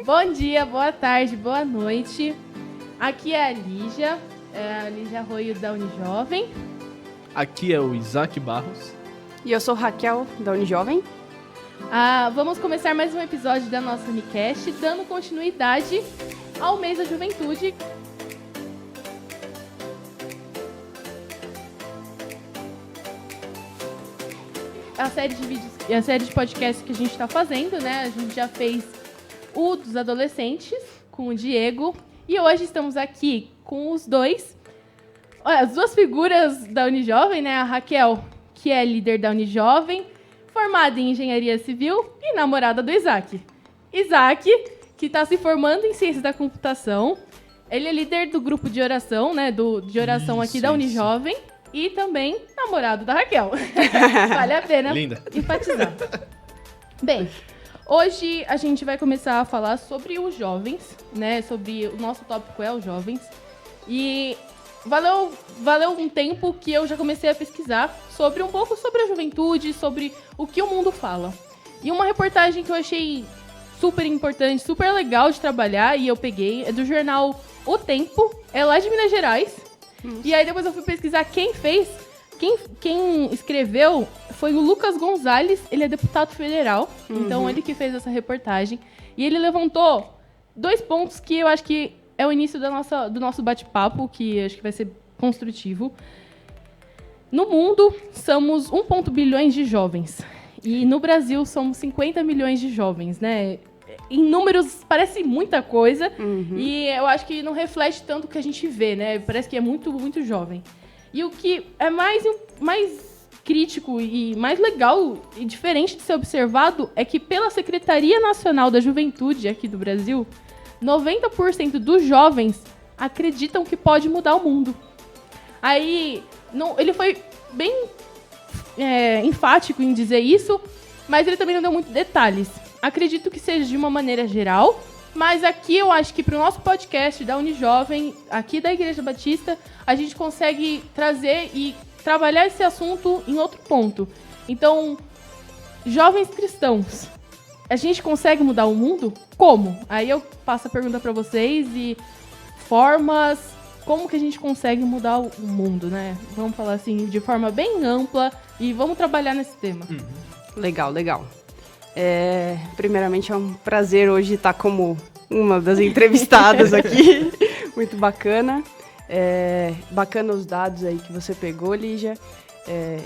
Bom dia, boa tarde, boa noite. Aqui é a Lígia Arroio da Unijovem. Aqui é o Isaac Barros. E eu sou Raquel, da Unijovem. Vamos começar mais um episódio da nossa Unicast, dando continuidade ao mês da juventude. A série de vídeos e a série de podcasts que a gente está fazendo, né? A gente já fez o dos adolescentes, com o Diego. E hoje estamos aqui com os dois. Olha, as duas figuras da Unijovem, né? A Raquel, que é líder da Unijovem, formada em engenharia civil e namorada do Isaac. Isaac, que está se formando em ciência da computação. Ele é líder do grupo de oração, né? De oração aqui da Unijovem. E também namorado da Raquel. Vale a pena enfatizar. Bem, hoje a gente vai começar a falar sobre os jovens, né? Sobre o nosso tópico é os jovens. E valeu um tempo que eu já comecei a pesquisar um pouco sobre a juventude, sobre o que o mundo fala. E uma reportagem que eu achei super importante, super legal de trabalhar, e eu peguei, é do jornal O Tempo, é lá de Minas Gerais. E aí depois eu fui pesquisar quem fez. Quem escreveu foi o Lucas Gonzalez, ele é deputado federal, então ele que fez essa reportagem. E ele levantou 2 pontos que eu acho que é o início do nosso bate-papo, que acho que vai ser construtivo. No mundo, somos 1,1 bilhões de jovens. E no Brasil, somos 50 milhões de jovens, né? Em números, parece muita coisa. E eu acho que não reflete tanto o que a gente vê, né? Parece que é muito, muito jovem. E o que é mais crítico e mais legal e diferente de ser observado é que pela Secretaria Nacional da Juventude aqui do Brasil, 90% dos jovens acreditam que pode mudar o mundo. Aí, ele foi bem enfático em dizer isso, mas ele também não deu muitos detalhes. Acredito que seja de uma maneira geral, mas aqui eu acho que para o nosso podcast da Unijovem, aqui da Igreja Batista, a gente consegue trazer e trabalhar esse assunto em outro ponto. Então, jovens cristãos, a gente consegue mudar o mundo? Como? Aí eu passo a pergunta para vocês e formas, como que a gente consegue mudar o mundo, né? Vamos falar assim, de forma bem ampla e vamos trabalhar nesse tema. Legal. Primeiramente é um prazer hoje estar como uma das entrevistadas aqui. Muito bacana. Bacana os dados aí que você pegou, Lígia.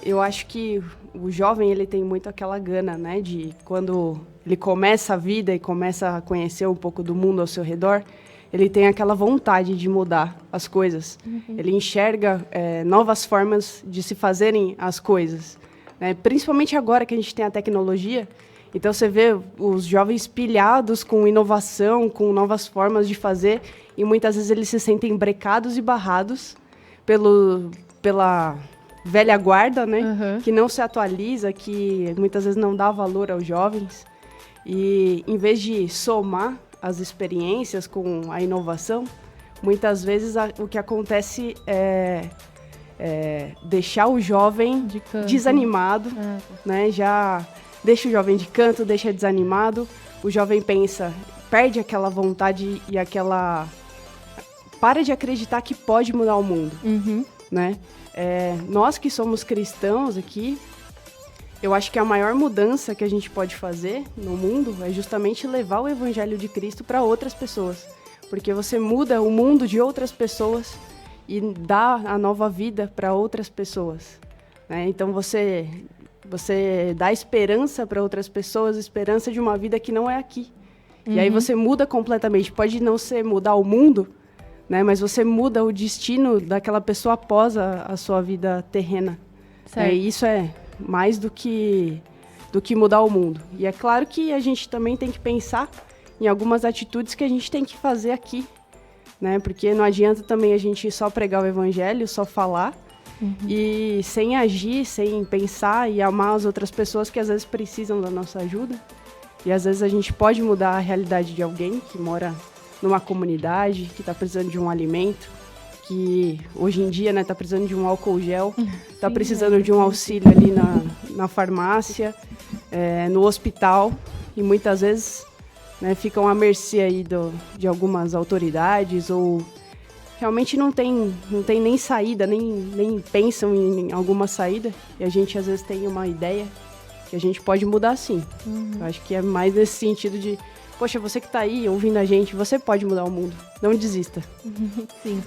Eu acho que o jovem ele tem muito aquela gana, né? De quando ele começa a vida e começa a conhecer um pouco do mundo ao seu redor, ele tem aquela vontade de mudar as coisas. Ele enxerga novas formas de se fazerem as coisas, né? Principalmente agora que a gente tem a tecnologia. Então, você vê os jovens pilhados com inovação, com novas formas de fazer, e muitas vezes eles se sentem brecados e barrados pela velha guarda, né? Que não se atualiza, que muitas vezes não dá valor aos jovens. E, em vez de somar as experiências com a inovação, muitas vezes o que acontece é deixar o jovem desanimado, né? Já deixa o jovem de canto, deixa desanimado, o jovem perde aquela vontade e para de acreditar que pode mudar o mundo, né? Nós que somos cristãos aqui, eu acho que a maior mudança que a gente pode fazer no mundo é justamente levar o Evangelho de Cristo para outras pessoas, porque você muda o mundo de outras pessoas e dá a nova vida para outras pessoas, né? Então você dá esperança para outras pessoas, esperança de uma vida que não é aqui. E aí você muda completamente. Pode não ser mudar o mundo, né? Mas você muda o destino daquela pessoa após a sua vida terrena. E isso é mais do que mudar o mundo. E é claro que a gente também tem que pensar em algumas atitudes que a gente tem que fazer aqui, né? Porque não adianta também a gente só pregar o evangelho, só falar, e sem agir, sem pensar e amar as outras pessoas que às vezes precisam da nossa ajuda. E às vezes a gente pode mudar a realidade de alguém que mora numa comunidade, que está precisando de um alimento, que hoje em dia está precisando de um álcool gel, está precisando de um auxílio ali na farmácia, no hospital. E muitas vezes né, ficam à mercê aí de algumas autoridades ou realmente não tem nem saída, nem pensam em alguma saída, e a gente às vezes tem uma ideia que a gente pode mudar sim. Eu acho que é mais nesse sentido de, poxa, você que tá aí ouvindo a gente, você pode mudar o mundo, não desista. Sim.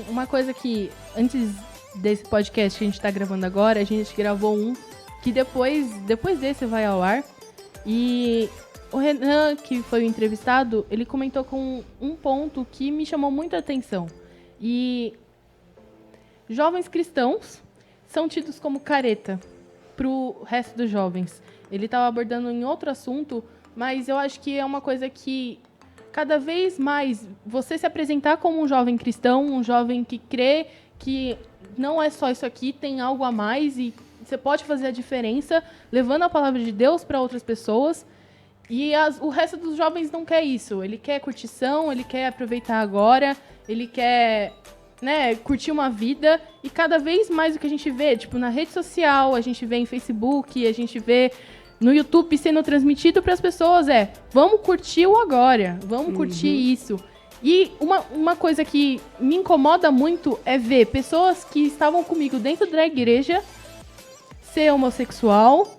Uma coisa que, antes desse podcast que a gente tá gravando agora, a gente gravou um que depois desse vai ao ar, e o Renan, que foi o entrevistado, ele comentou com um ponto que me chamou muita atenção. E jovens cristãos são tidos como careta pro resto dos jovens. Ele estava abordando em outro assunto, mas eu acho que é uma coisa que cada vez mais você se apresentar como um jovem cristão, um jovem que crê que não é só isso aqui, tem algo a mais e você pode fazer a diferença levando a palavra de Deus para outras pessoas. E o resto dos jovens não quer isso. Ele quer curtição, ele quer aproveitar agora, ele quer, né, curtir uma vida. E cada vez mais o que a gente vê, tipo, na rede social, a gente vê em Facebook, a gente vê no YouTube sendo transmitido para as pessoas vamos curtir o agora, vamos curtir isso. E uma coisa que me incomoda muito é ver pessoas que estavam comigo dentro da igreja ser homossexual,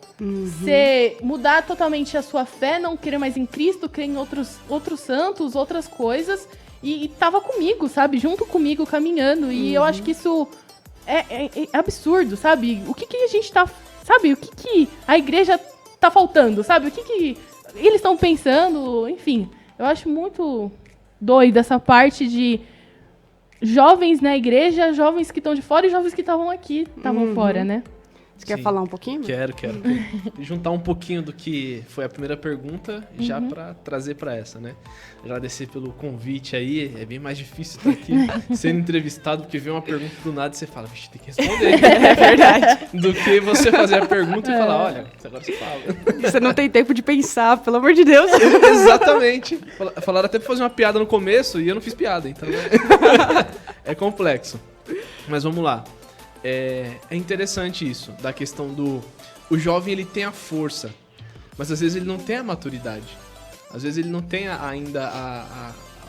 mudar totalmente a sua fé, não crer mais em Cristo, crer em outros santos, outras coisas, e tava comigo, sabe? Junto comigo, caminhando. E eu acho que isso é absurdo, sabe? O que a gente tá... Sabe? O que a igreja tá faltando, sabe? O que eles estão pensando? Enfim, eu acho muito doido essa parte de jovens na igreja, jovens que estão de fora e jovens que estavam aqui, estavam fora, né? Você quer falar um pouquinho? Quero. Juntar um pouquinho do que foi a primeira pergunta, já para trazer para essa, né? Agradecer pelo convite aí, é bem mais difícil estar aqui sendo entrevistado, porque vem uma pergunta do nada e você fala, vixe, tem que responder. É verdade. Do que você fazer a pergunta e falar, olha, agora você fala. Você não tem tempo de pensar, pelo amor de Deus. Exatamente. Falaram até para fazer uma piada no começo e eu não fiz piada, então é complexo. Mas vamos lá. É interessante isso, da questão do... O jovem, ele tem a força, mas às vezes ele não tem a maturidade. Às vezes ele não tem ainda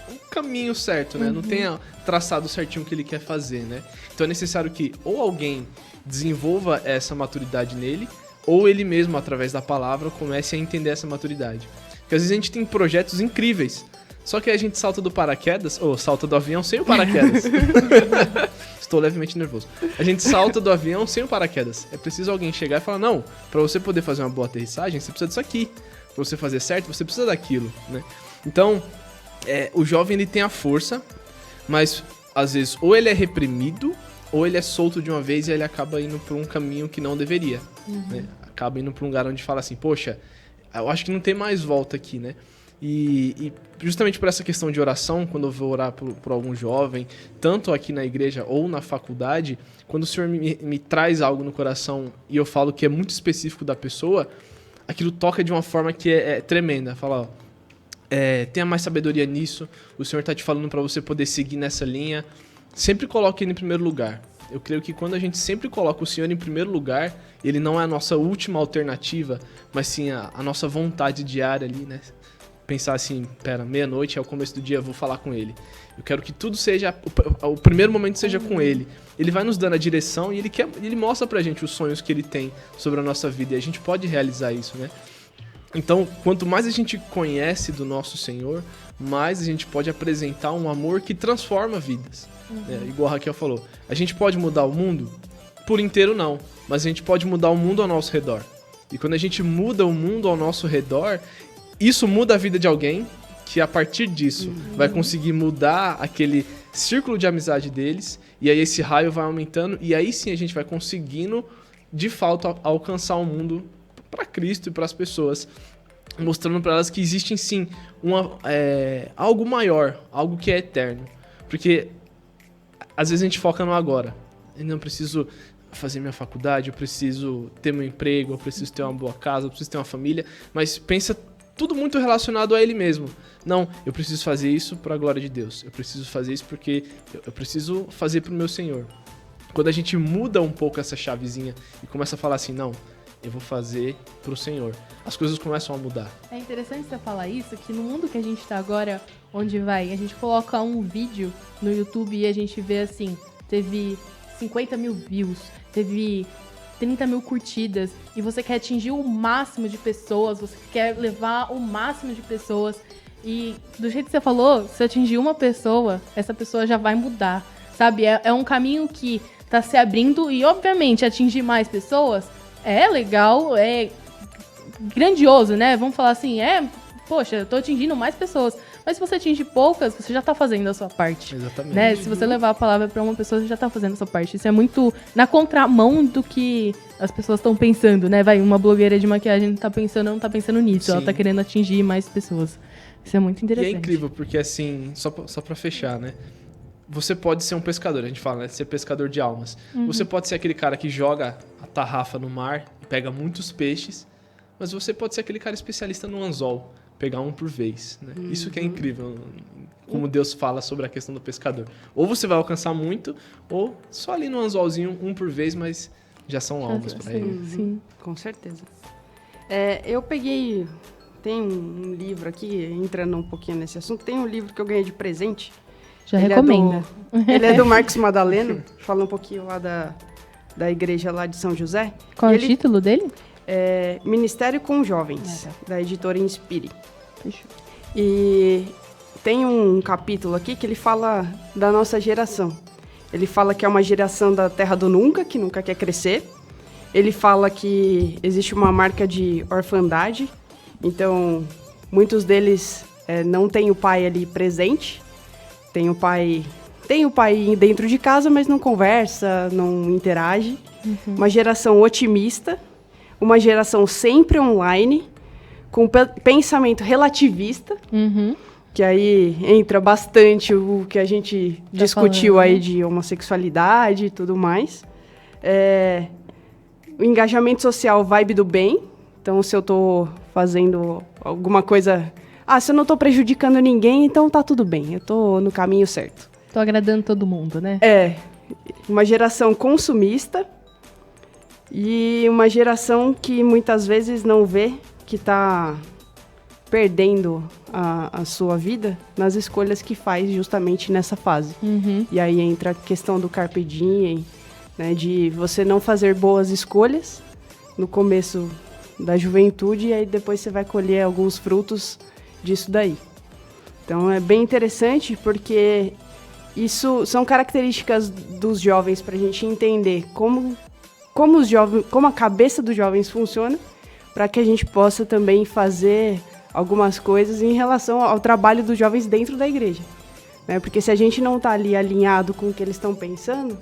o caminho certo, né? Não tem traçado certinho o que ele quer fazer, né? Então é necessário que ou alguém desenvolva essa maturidade nele, ou ele mesmo, através da palavra, comece a entender essa maturidade. Porque às vezes a gente tem projetos incríveis, só que a gente salta do paraquedas, ou salta do avião sem o paraquedas. Estou levemente nervoso. A gente salta do avião sem o paraquedas. É preciso alguém chegar e falar, não, para você poder fazer uma boa aterrissagem, você precisa disso aqui. Para você fazer certo, você precisa daquilo, né? Então, o jovem, ele tem a força, mas às vezes ou ele é reprimido, ou ele é solto de uma vez e ele acaba indo por um caminho que não deveria, né? Acaba indo para um lugar onde fala assim, poxa, eu acho que não tem mais volta aqui, né? E justamente por essa questão de oração, quando eu vou orar por algum jovem, tanto aqui na igreja ou na faculdade, quando o Senhor me traz algo no coração e eu falo que é muito específico da pessoa, aquilo toca de uma forma que é tremenda. Fala, tenha mais sabedoria nisso, o Senhor está te falando para você poder seguir nessa linha. Sempre coloque Ele em primeiro lugar. Eu creio que quando a gente sempre coloca o Senhor em primeiro lugar, Ele não é a nossa última alternativa, mas sim a nossa vontade diária ali, né? Pensar assim, meia-noite é o começo do dia, eu vou falar com ele. Eu quero que tudo seja, o primeiro momento seja com ele. Ele vai nos dando a direção e ele mostra pra gente os sonhos que ele tem sobre a nossa vida e a gente pode realizar isso, né? Então, quanto mais a gente conhece do nosso Senhor, mais a gente pode apresentar um amor que transforma vidas. Né? Igual a Raquel falou, a gente pode mudar o mundo? Por inteiro não, mas a gente pode mudar o mundo ao nosso redor. E quando a gente muda o mundo ao nosso redor, isso muda a vida de alguém que, a partir disso, vai conseguir mudar aquele círculo de amizade deles, e aí esse raio vai aumentando, e aí sim a gente vai conseguindo, de fato, alcançar o mundo para Cristo e para as pessoas, mostrando para elas que existe sim algo maior, algo que é eterno. Porque às vezes a gente foca no agora. Eu não preciso fazer minha faculdade, eu preciso ter meu emprego, eu preciso ter uma boa casa, eu preciso ter uma família, mas pensa tudo muito relacionado a ele mesmo. Não, eu preciso fazer isso para a glória de Deus. Eu preciso fazer isso porque eu preciso fazer para o meu Senhor. Quando a gente muda um pouco essa chavezinha e começa a falar assim, não, eu vou fazer pro Senhor. As coisas começam a mudar. É interessante você falar isso, que no mundo que a gente tá agora, onde a gente coloca um vídeo no YouTube e a gente vê assim, teve 50 mil views, teve 30 mil curtidas, e você quer atingir o máximo de pessoas, você quer levar o máximo de pessoas, e do jeito que você falou, se atingir uma pessoa, essa pessoa já vai mudar, sabe? É um caminho que tá se abrindo, e obviamente atingir mais pessoas é legal, é grandioso, né? Vamos falar assim, poxa, eu tô atingindo mais pessoas. Mas se você atingir poucas, você já tá fazendo a sua parte. Exatamente. Né? Se você levar a palavra pra uma pessoa, você já tá fazendo a sua parte. Isso é muito na contramão do que as pessoas estão pensando, né? Uma blogueira de maquiagem não tá pensando nisso. Sim. Ela tá querendo atingir mais pessoas. Isso é muito interessante. E é incrível, porque assim, só pra fechar, né? Você pode ser um pescador, a gente fala, né? Ser pescador de almas. Você pode ser aquele cara que joga a tarrafa no mar e pega muitos peixes, mas você pode ser aquele cara especialista no anzol, pegar um por vez, né? Isso que é incrível, como Deus fala sobre a questão do pescador. Ou você vai alcançar muito, ou só ali no anzolzinho, um por vez, mas já são almas para ele. Sim. Com certeza. Eu peguei... Tem um livro aqui, entrando um pouquinho nesse assunto, tem um livro que eu ganhei de presente. Já recomenda. Ele é do Marcos Madaleno, fala um pouquinho lá da igreja lá de São José. Qual é o título dele? Ministério com Jovens, da editora Inspire. Fechou. E tem um capítulo aqui que ele fala da nossa geração. Ele fala que é uma geração da terra do nunca, que nunca quer crescer. Ele fala que existe uma marca de orfandade, então muitos deles não têm o pai ali presente. Tem o pai dentro de casa, mas não conversa, não interage. Uma geração otimista, uma geração sempre online, com pensamento relativista, que aí entra bastante o que a gente discutiu aí de homossexualidade e tudo mais. O engajamento social, vibe do bem. Então, se eu tô fazendo alguma coisa... se eu não tô prejudicando ninguém, então tá tudo bem. Eu tô no caminho certo. Tô agradando todo mundo, né? Uma geração consumista e uma geração que muitas vezes não vê que tá perdendo a sua vida nas escolhas que faz justamente nessa fase. E aí entra a questão do carpe diem, né, de você não fazer boas escolhas no começo da juventude e aí depois você vai colher alguns frutos disso daí. Então é bem interessante porque isso são características dos jovens para a gente entender como a cabeça dos jovens funciona, para que a gente possa também fazer algumas coisas em relação ao trabalho dos jovens dentro da igreja. Né? Porque se a gente não está ali alinhado com o que eles estão pensando,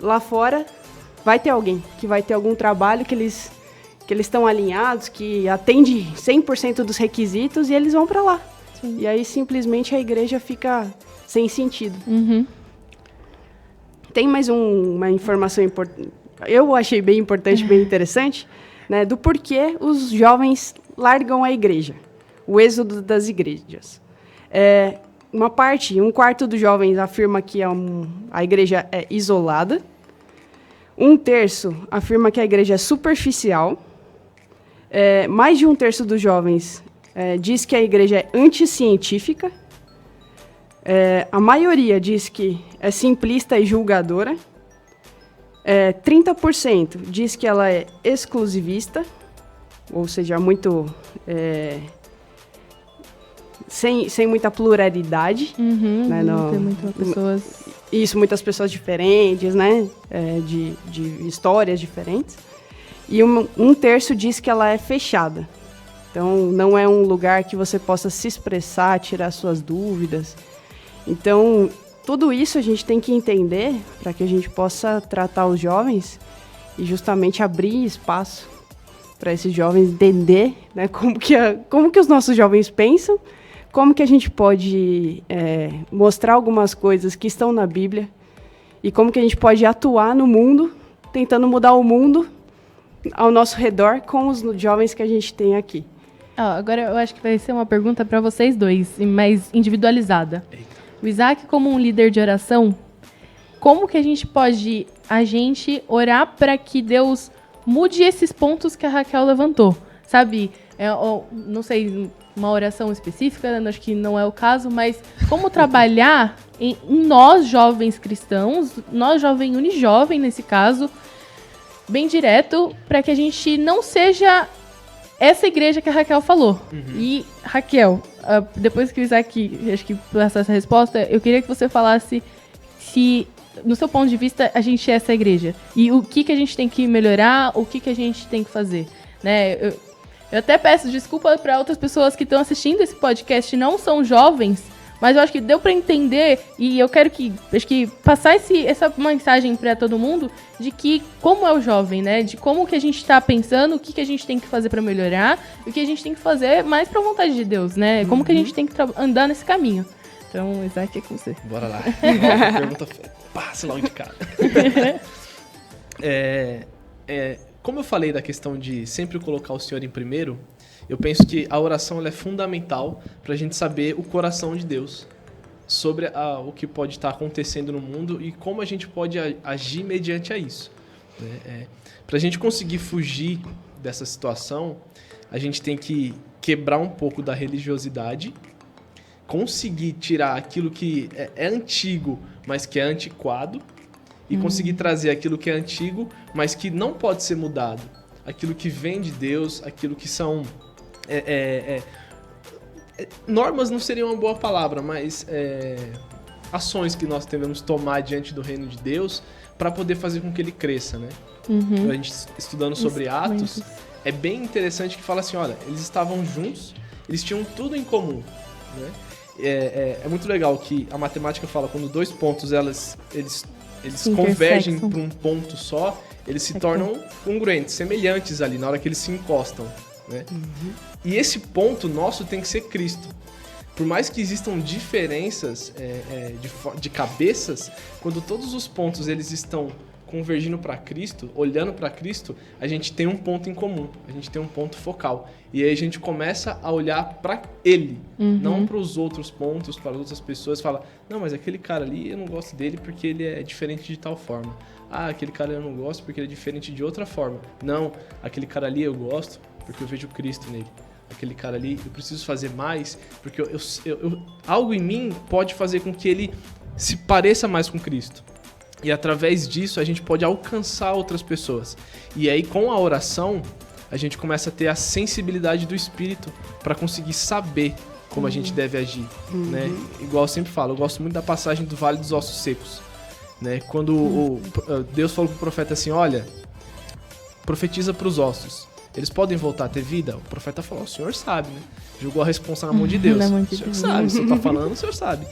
lá fora vai ter alguém que vai ter algum trabalho que eles estão alinhados, que atende 100% dos requisitos e eles vão para lá. Sim. E aí simplesmente a igreja fica sem sentido. Tem mais uma informação importante, eu achei bem importante, bem interessante, né, do porquê os jovens largam a igreja, o êxodo das igrejas. Um quarto dos jovens afirma que a igreja é isolada, 1/3 afirma que a igreja é superficial, mais de 1/3 dos jovens diz que a igreja é anticientífica, a maioria diz que é simplista e julgadora, 30% diz que ela é exclusivista, ou seja, muito sem muita pluralidade. Né, tem muitas pessoas... Isso, muitas pessoas diferentes, né, de histórias diferentes. E 1/3 diz que ela é fechada. Então, não é um lugar que você possa se expressar, tirar suas dúvidas. Então, tudo isso a gente tem que entender para que a gente possa tratar os jovens e justamente abrir espaço para esses jovens entender, né, como que os nossos jovens pensam, como que a gente pode mostrar algumas coisas que estão na Bíblia e como que a gente pode atuar no mundo, tentando mudar o mundo ao nosso redor com os jovens que a gente tem aqui. Agora eu acho que vai ser uma pergunta para vocês dois, mais individualizada. O Isaac, como um líder de oração, como que a gente pode orar para que Deus mude esses pontos que a Raquel levantou, sabe? Não sei, uma oração específica, acho que não é o caso, mas como trabalhar em nós, jovens cristãos, nós, jovem unijovem, nesse caso, bem direto, para que a gente não seja essa igreja que a Raquel falou. E, Raquel, depois que o Isaac, acho que passou essa resposta, eu queria que você falasse se, no seu ponto de vista, a gente é essa igreja. E o que a gente tem que melhorar, o que a gente tem que fazer, né? Eu até peço desculpa para outras pessoas que estão assistindo esse podcast e não são jovens, mas eu acho que deu para entender, e eu quero passar essa mensagem para todo mundo de que como é o jovem, né? De como que a gente está pensando, o que a gente tem que fazer para melhorar, o que a gente tem que fazer mais para a vontade de Deus, né? Como que a gente tem que andar nesse caminho. Então, Isaac, é com você. Bora lá. Pergunta passa logo de cara. Como eu falei da questão de sempre colocar o Senhor em primeiro, eu penso que a oração ela é fundamental para a gente saber o coração de Deus sobre o que pode estar acontecendo no mundo e como a gente pode agir mediante a isso. Para a gente conseguir fugir dessa situação, a gente tem que quebrar um pouco da religiosidade, conseguir tirar aquilo que é antigo, mas que é antiquado, e conseguir trazer aquilo que é antigo, mas que não pode ser mudado. Aquilo que vem de Deus, aquilo que são... normas não seria uma boa palavra, mas ações que nós devemos tomar diante do reino de Deus para poder fazer com que ele cresça, né? Então, a gente estudando sobre Atos, é bem interessante que fala assim, olha, eles estavam juntos, eles tinham tudo em comum, né? É muito legal que a matemática fala, quando dois pontos eles convergem para um ponto só, eles se tornam congruentes, semelhantes ali, na hora que eles se encostam, né? E esse ponto nosso tem que ser Cristo. Por mais que existam diferenças de cabeças, quando todos os pontos eles estão convergindo para Cristo, olhando para Cristo, a gente tem um ponto em comum, a gente tem um ponto focal. E aí a gente começa a olhar para Ele, não para os outros pontos, para as outras pessoas. Fala, não, mas aquele cara ali eu não gosto dele porque ele é diferente de tal forma. Ah, aquele cara eu não gosto porque ele é diferente de outra forma. Não, aquele cara ali eu gosto porque eu vejo Cristo nele. Aquele cara ali eu preciso fazer mais porque algo em mim pode fazer com que ele se pareça mais com Cristo. E através disso a gente pode alcançar outras pessoas. E aí com a oração a gente começa a ter a sensibilidade do Espírito para conseguir saber como a gente deve agir, né? Igual eu sempre falo, eu gosto muito da passagem do Vale dos Ossos Secos, né? Quando Deus falou pro profeta assim, olha, profetiza para os ossos, eles podem voltar a ter vida? O profeta falou, o senhor sabe, né? Jogou a responsa na mão de Deus. O senhor sabe, você tá falando, o senhor sabe.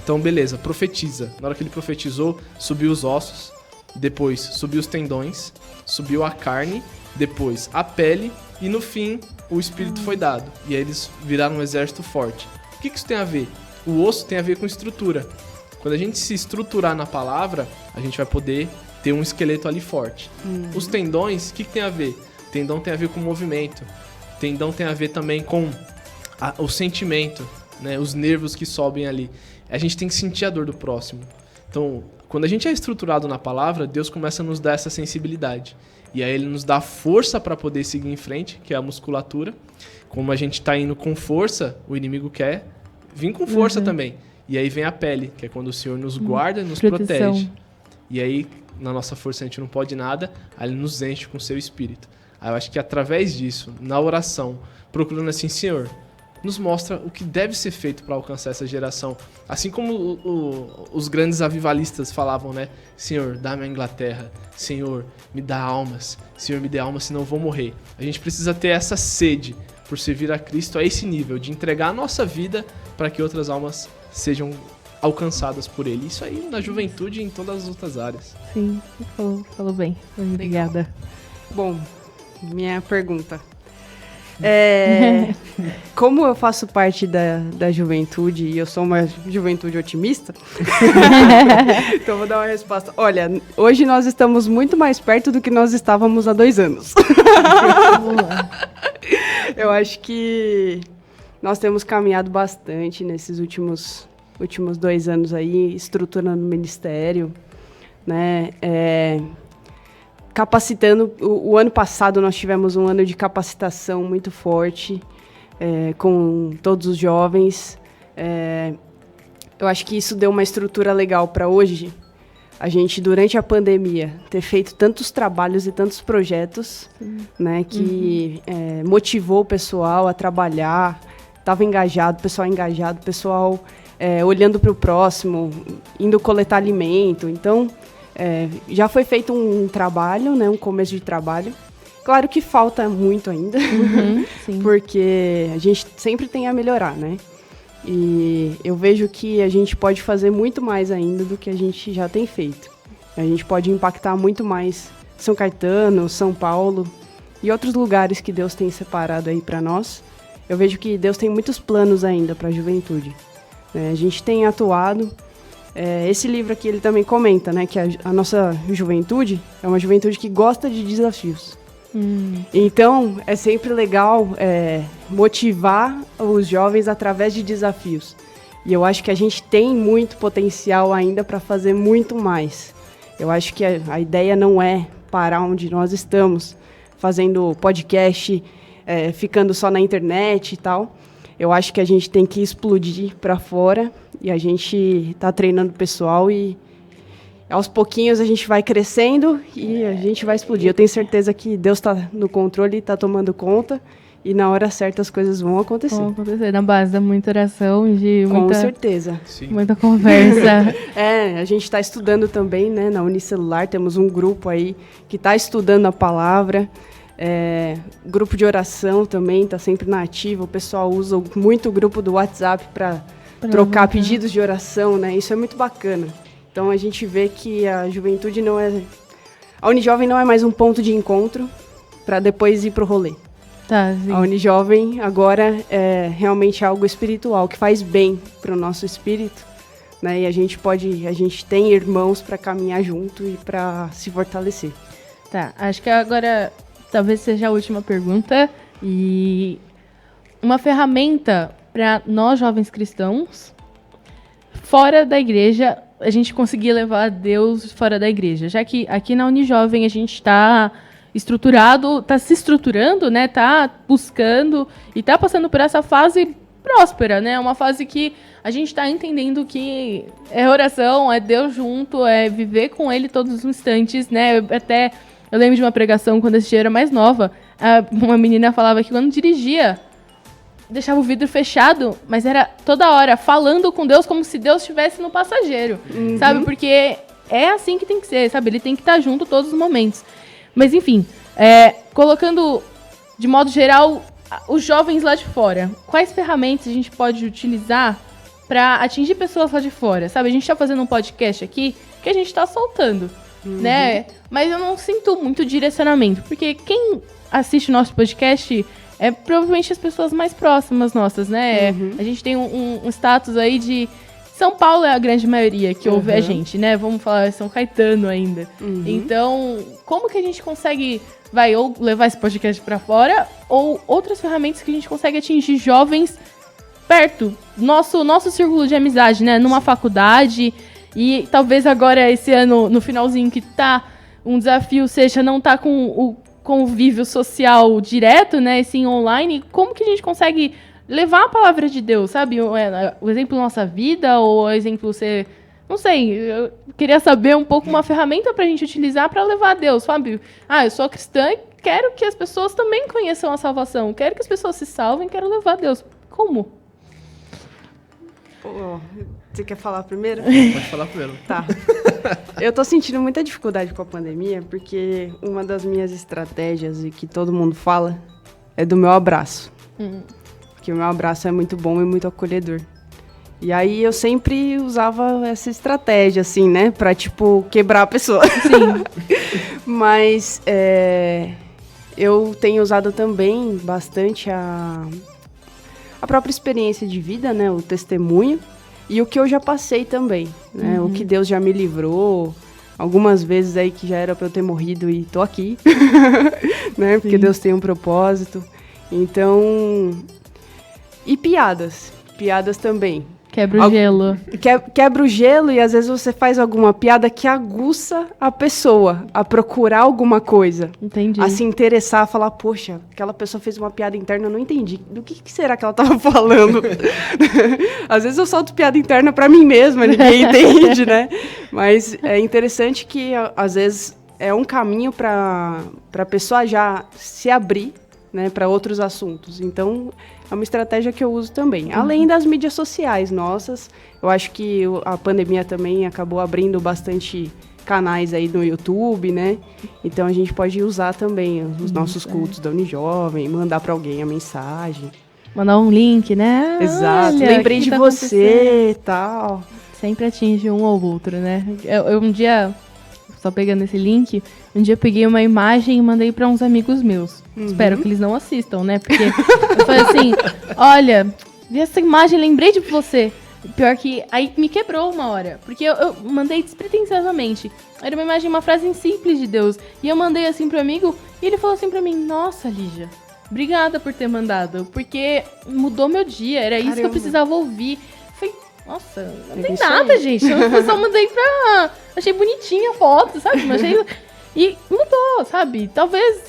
Então, beleza, profetiza. Na hora que ele profetizou, subiu os ossos, depois subiu os tendões, subiu a carne, depois a pele e no fim o espírito foi dado. E aí eles viraram um exército forte. O que isso tem a ver? O osso tem a ver com estrutura. Quando a gente se estruturar na palavra, a gente vai poder ter um esqueleto ali forte. Os tendões, o que tem a ver? Tendão tem a ver com movimento. Tendão tem a ver também com o sentimento, né? Os nervos que sobem ali. A gente tem que sentir a dor do próximo. Então, quando a gente é estruturado na palavra, Deus começa a nos dar essa sensibilidade. E aí ele nos dá força para poder seguir em frente, que é a musculatura. Como a gente está indo com força, o inimigo quer vir com força também. E aí vem a pele, que é quando o Senhor nos guarda e nos protege. E aí, na nossa força, a gente não pode nada, aí ele nos enche com o seu espírito. Aí eu acho que através disso, na oração, procurando assim, Senhor, nos mostra o que deve ser feito para alcançar essa geração. Assim como os grandes avivalistas falavam, né? Senhor, dá-me a Inglaterra. Senhor, me dá almas. Senhor, me dê almas, senão eu vou morrer. A gente precisa ter essa sede por servir a Cristo a esse nível, de entregar a nossa vida para que outras almas sejam alcançadas por Ele. Isso aí na juventude e em todas as outras áreas. Sim, falou bem. Obrigada. Bom, minha pergunta. Como eu faço parte da juventude e eu sou uma juventude otimista, então vou dar uma resposta. Olha, hoje nós estamos muito mais perto do que nós estávamos há 2 anos. Eu acho que nós temos caminhado bastante nesses últimos 2 anos aí, estruturando o ministério, né? capacitando. O ano passado nós tivemos um ano de capacitação muito forte com todos os jovens. Eu acho que isso deu uma estrutura legal para hoje. A gente, durante a pandemia, ter feito tantos trabalhos e tantos projetos, né, que motivou o pessoal a trabalhar, estava engajado, o pessoal engajado, o pessoal olhando para o próximo, indo coletar alimento. Então, já foi feito um trabalho, né, um começo de trabalho. Claro que falta muito ainda, porque a gente sempre tem a melhorar, né? E eu vejo que a gente pode fazer muito mais ainda do que a gente já tem feito. A gente pode impactar muito mais São Caetano, São Paulo e outros lugares que Deus tem separado aí para nós. Eu vejo que Deus tem muitos planos ainda para a juventude. A gente tem atuado. Esse livro aqui ele também comenta, né, que a nossa juventude é uma juventude que gosta de desafios. Então, é sempre legal motivar os jovens através de desafios. E eu acho que a gente tem muito potencial ainda para fazer muito mais. Eu acho que a ideia não é parar onde nós estamos, fazendo podcast, ficando só na internet e tal. Eu acho que a gente tem que explodir para fora e a gente está treinando o pessoal e aos pouquinhos a gente vai crescendo e a gente vai explodir. Eu tenho certeza que Deus está no controle, está tomando conta e na hora certa as coisas vão acontecer. Vão acontecer na base da muita oração e de Com certeza. Muita conversa. A gente está estudando também, né, na Unicelular, temos um grupo aí que está estudando a palavra. Grupo de oração também está sempre na ativa. O pessoal usa muito o grupo do WhatsApp para trocar pedidos de oração, né? Isso é muito bacana. Então a gente vê que a juventude a Unijovem não é mais um ponto de encontro para depois ir pro rolê. A Unijovem agora é realmente algo espiritual que faz bem para o nosso espírito, né? E a gente tem irmãos para caminhar junto e para se fortalecer. Acho que agora talvez seja a última pergunta e uma ferramenta para nós jovens cristãos fora da igreja, a gente conseguir levar Deus fora da igreja, já que aqui na Unijovem a gente está estruturado, está se estruturando, né? Está buscando e está passando por essa fase próspera, né? Uma fase que a gente está entendendo que é oração, é Deus junto, é viver com Ele todos os instantes, né? Eu lembro de uma pregação quando eu era mais nova, uma menina falava que quando dirigia deixava o vidro fechado, mas era toda hora falando com Deus como se Deus estivesse no passageiro, sabe? Porque é assim que tem que ser, sabe? Ele tem que estar junto todos os momentos. Mas, enfim, colocando de modo geral os jovens lá de fora, quais ferramentas a gente pode utilizar para atingir pessoas lá de fora, sabe? A gente está fazendo um podcast aqui que a gente está soltando, né? Mas eu não sinto muito direcionamento, porque quem assiste o nosso podcast provavelmente as pessoas mais próximas nossas, né? A gente tem um status aí de São Paulo é a grande maioria que ouve a gente, né? Vamos falar São Caetano ainda. Então, como que a gente consegue, ou levar esse podcast para fora, ou outras ferramentas que a gente consegue atingir jovens perto, nosso círculo de amizade, né? Numa faculdade, e talvez agora, esse ano, no finalzinho, que tá um desafio, seja não tá com o convívio social direto, né, sim, online, como que a gente consegue levar a palavra de Deus, sabe? O exemplo da nossa vida, ou o exemplo ser... Não sei, eu queria saber um pouco uma ferramenta pra gente utilizar para levar a Deus, sabe? Eu sou cristã e quero que as pessoas também conheçam a salvação, quero que as pessoas se salvem, quero levar a Deus. Como? Você quer falar primeiro? Pode falar primeiro. Tá. Eu tô sentindo muita dificuldade com a pandemia, porque uma das minhas estratégias, e que todo mundo fala, é do meu abraço. Porque o meu abraço é muito bom e muito acolhedor. E aí eu sempre usava essa estratégia, assim, né? Pra, quebrar a pessoa. Sim. Mas eu tenho usado também bastante a própria experiência de vida, né? O testemunho. E o que eu já passei também, né? O que Deus já me livrou. Algumas vezes aí que já era pra eu ter morrido e tô aqui. Né? Porque Deus tem um propósito. Então... E piadas. Piadas também. Quebra o gelo. Quebra o gelo e às vezes você faz alguma piada que aguça a pessoa a procurar alguma coisa. Entendi. A se interessar, a falar, poxa, aquela pessoa fez uma piada interna, eu não entendi. Do que será que ela tava falando? Às vezes eu solto piada interna pra mim mesma, ninguém entende, né? Mas é interessante que, às vezes, é um caminho pra pessoa já se abrir, né, para outros assuntos. Então, é uma estratégia que eu uso também. Além das mídias sociais nossas, eu acho que a pandemia também acabou abrindo bastante canais aí no YouTube, né? Então, a gente pode usar também os nossos cultos da Unijovem, mandar para alguém a mensagem. Mandar um link, né? Exato. Olha, lembrei de você e tal. Sempre atinge um ou outro, né? Eu um dia, só pegando esse link, um dia eu peguei uma imagem e mandei pra uns amigos meus. Espero que eles não assistam, né? Porque eu falei assim, olha, vi essa imagem, lembrei de você. Pior que aí me quebrou uma hora. Porque eu mandei despretensiosamente. Era uma imagem, uma frase simples de Deus. E eu mandei assim pro amigo e ele falou assim pra mim, nossa, Lígia, obrigada por ter mandado. Porque mudou meu dia, era isso que eu precisava ouvir. Falei, nossa, não tem nada, gente. Eu só mandei pra... Achei bonitinha a foto, sabe? Achei... E mudou, sabe? Talvez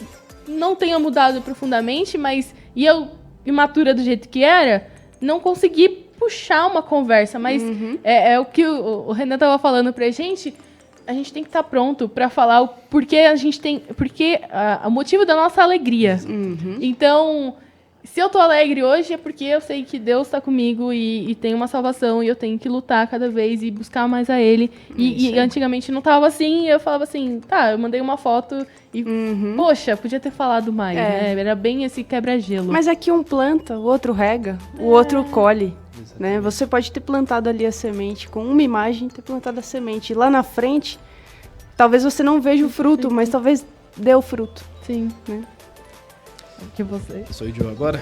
não tenha mudado profundamente, mas... E eu, imatura do jeito que era, não consegui puxar uma conversa. Mas é o que o Renan tava falando pra gente. A gente tem que estar pronto pra falar o porquê a gente tem... Porque o motivo da nossa alegria. Então... Se eu tô alegre hoje é porque eu sei que Deus tá comigo e tem uma salvação e eu tenho que lutar cada vez e buscar mais a Ele. E antigamente não tava assim, e eu falava assim, tá, eu mandei uma foto e, poxa, podia ter falado mais, né? Era bem esse quebra-gelo. Mas aqui um planta, o outro rega, o outro colhe, né? Você pode ter plantado ali a semente, com uma imagem, ter plantado a semente. E lá na frente, talvez você não veja o fruto, mas talvez dê o fruto. Sim, né? Que você. Sou o Joe agora?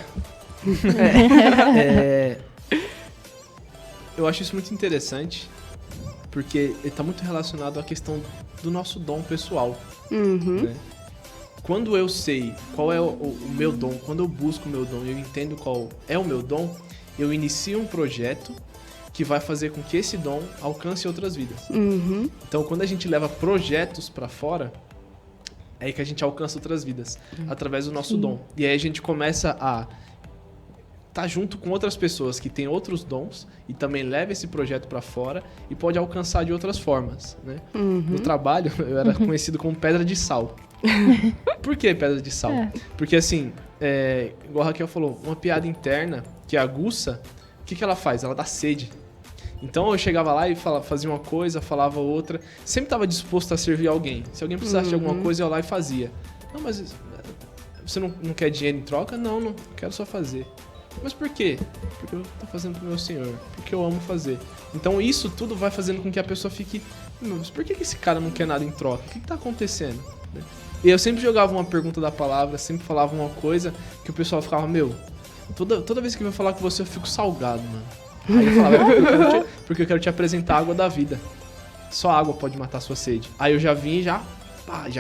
Eu acho isso muito interessante, porque ele está muito relacionado à questão do nosso dom pessoal. Né? Quando eu sei qual é o meu dom, quando eu busco o meu dom e eu entendo qual é o meu dom, eu inicio um projeto que vai fazer com que esse dom alcance outras vidas. Então, quando a gente leva projetos para fora, é aí que a gente alcança outras vidas, através do nosso dom. E aí a gente começa a estar junto com outras pessoas que têm outros dons e também leva esse projeto para fora e pode alcançar de outras formas, né? No trabalho, eu era conhecido como pedra de sal. Por que pedra de sal? Porque assim, igual a Raquel falou, uma piada interna que aguça, o que ela faz? Ela dá sede. Então eu chegava lá e fazia uma coisa, falava outra. Sempre estava disposto a servir alguém. Se alguém precisasse de alguma coisa, eu ia lá e fazia. Não, mas você não quer dinheiro em troca? Não quero só fazer. Mas por quê? Porque eu tô fazendo pro meu Senhor. Porque eu amo fazer. Então isso tudo vai fazendo com que a pessoa fique... Mas por que esse cara não quer nada em troca? O que tá acontecendo? E eu sempre jogava uma pergunta da palavra, sempre falava uma coisa que o pessoal ficava, toda vez que eu vou falar com você eu fico salgado, mano. Aí eu falava, porque eu quero te apresentar a água da vida. Só água pode matar a sua sede. Aí eu já vim e já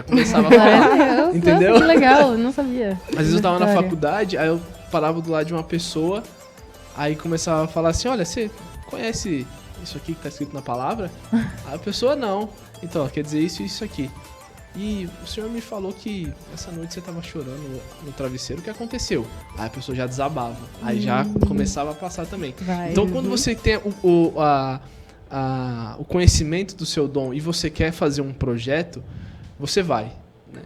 começava a falar. Entendeu? Que legal, eu não sabia. Às vezes eu tava na faculdade, aí eu parava do lado de uma pessoa, aí começava a falar assim, olha, você conhece isso aqui que tá escrito na palavra? Aí a pessoa, não. Então, quer dizer isso e isso aqui. E o senhor me falou que essa noite você tava chorando no travesseiro, o que aconteceu? Aí a pessoa já desabava, aí já começava a passar também. Então quando você tem o conhecimento do seu dom e você quer fazer um projeto, você vai. Né?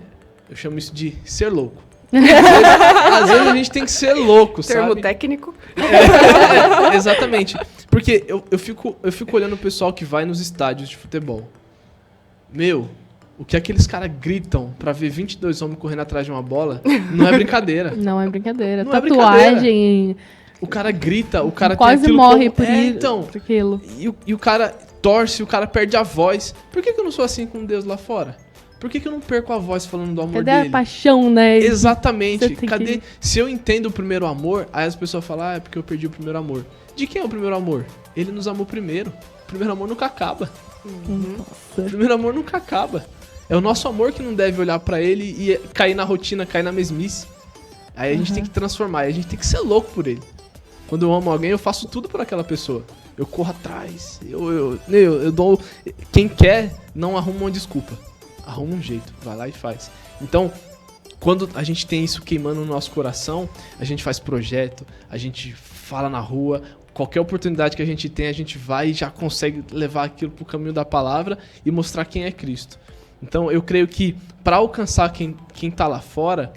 Eu chamo isso de ser louco. Às vezes a gente tem que ser louco, Termo sabe? técnico. Exatamente. Porque eu fico olhando o pessoal que vai nos estádios de futebol. O que aqueles caras gritam pra ver 22 homens correndo atrás de uma bola não é brincadeira. Não é brincadeira. Não Tatuagem. É brincadeira. O cara grita, o cara quase tem aquilo morre como... por aquilo. E o cara torce, o cara perde a voz. Por que eu não sou assim com Deus lá fora? Por que eu não perco a voz falando do amor dele? Cadê a paixão, né? Exatamente. Se eu entendo o primeiro amor, aí as pessoas falam, é porque eu perdi o primeiro amor. De quem é o primeiro amor? Ele nos amou primeiro. O primeiro amor nunca acaba. O primeiro amor nunca acaba. É o nosso amor que não deve olhar pra ele e cair na rotina, cair na mesmice. Aí a gente tem que transformar, a gente tem que ser louco por ele. Quando eu amo alguém, eu faço tudo por aquela pessoa. Eu corro atrás, eu dou... Quem quer, não arruma uma desculpa. Arruma um jeito, vai lá e faz. Então, quando a gente tem isso queimando no nosso coração, a gente faz projeto, a gente fala na rua, qualquer oportunidade que a gente tem, a gente vai e já consegue levar aquilo pro caminho da palavra e mostrar quem é Cristo. Então, eu creio que para alcançar quem tá lá fora,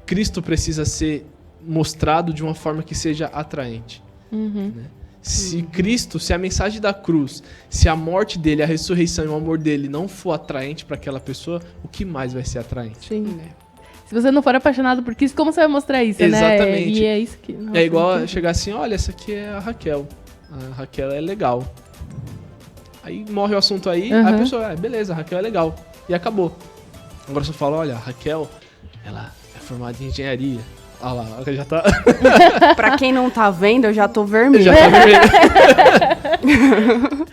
Cristo precisa ser mostrado de uma forma que seja atraente. Né? Se Cristo, se a mensagem da cruz, se a morte dele, a ressurreição e o amor dele não for atraente para aquela pessoa, o que mais vai ser atraente? Sim. Se você não for apaixonado por Cristo, como você vai mostrar isso, Exatamente. né? E é isso que... Nossa, é igual chegar assim, olha, essa aqui é a Raquel. A Raquel é legal. Aí morre o assunto aí, aí a pessoa, beleza, a Raquel é legal. E acabou. Agora você fala, olha, a Raquel, ela é formada em engenharia. Olha lá, ela já tá... Pra quem não tá vendo, eu já tô vermelho. Já tá vermelho.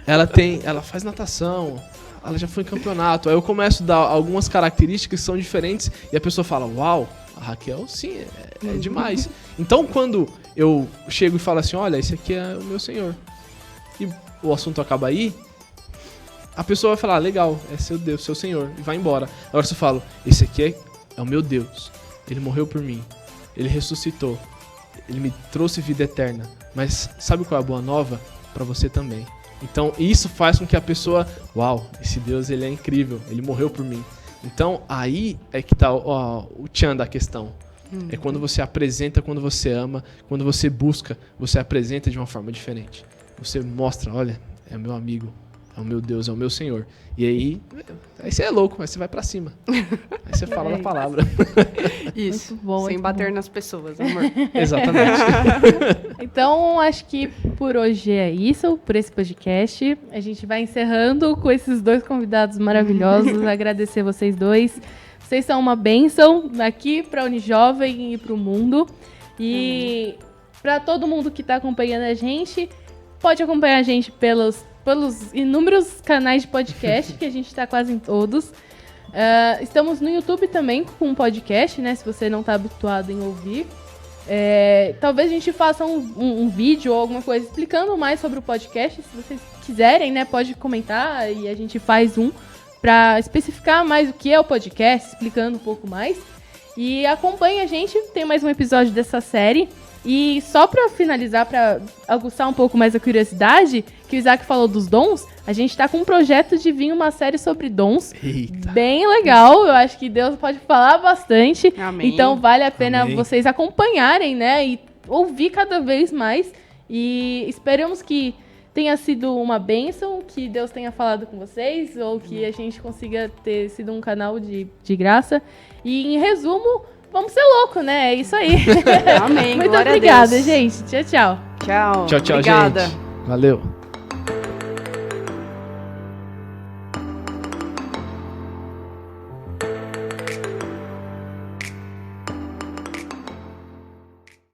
Ela faz natação, ela já foi em campeonato. Aí eu começo a dar algumas características que são diferentes e a pessoa fala, uau, a Raquel, sim, é demais. Então, quando eu chego e falo assim, olha, esse aqui é o meu senhor, e o assunto acaba aí, a pessoa vai falar, legal, é seu Deus, seu senhor, e vai embora. Agora se eu falo, esse aqui é o meu Deus, ele morreu por mim, ele ressuscitou, ele me trouxe vida eterna, mas sabe qual é a boa nova? Pra você também. Então, isso faz com que a pessoa, uau, esse Deus, ele é incrível, ele morreu por mim. Então, aí é que tá o tchan da questão. É quando você apresenta, quando você ama, quando você busca, você apresenta de uma forma diferente. Você mostra, olha, é meu amigo, é o meu Deus, é o meu Senhor. E aí você é louco, aí você vai pra cima. Aí você fala da palavra. Isso, bom, sem bater nas pessoas, amor. Exatamente. Então, acho que por hoje é isso, por esse podcast. A gente vai encerrando com esses dois convidados maravilhosos. Agradecer vocês dois. Vocês são uma bênção aqui para a Unijovem e para o mundo. E para todo mundo que está acompanhando a gente, pode acompanhar a gente pelos inúmeros canais de podcast, que a gente está quase em todos. Estamos no YouTube também com um podcast, né? Se você não está habituado em ouvir. Talvez a gente faça um vídeo ou alguma coisa explicando mais sobre o podcast. Se vocês quiserem, né? Pode comentar e a gente faz um para especificar mais o que é o podcast, explicando um pouco mais. E acompanhe a gente, tem mais um episódio dessa série. E só para finalizar, para aguçar um pouco mais a curiosidade, que o Isaac falou dos dons, a gente tá com um projeto de vir uma série sobre dons. Eita. Bem legal, eu acho que Deus pode falar bastante. Amém. Então vale a pena vocês acompanharem, né, e ouvir cada vez mais. E esperamos que tenha sido uma bênção, que Deus tenha falado com vocês, ou que a gente consiga ter sido um canal de graça. E em resumo, vamos ser loucos, né? É isso aí. Amém. Muito Glória obrigada, a Deus. gente. Tchau, tchau. Tchau. Tchau, Obrigada. gente. Valeu.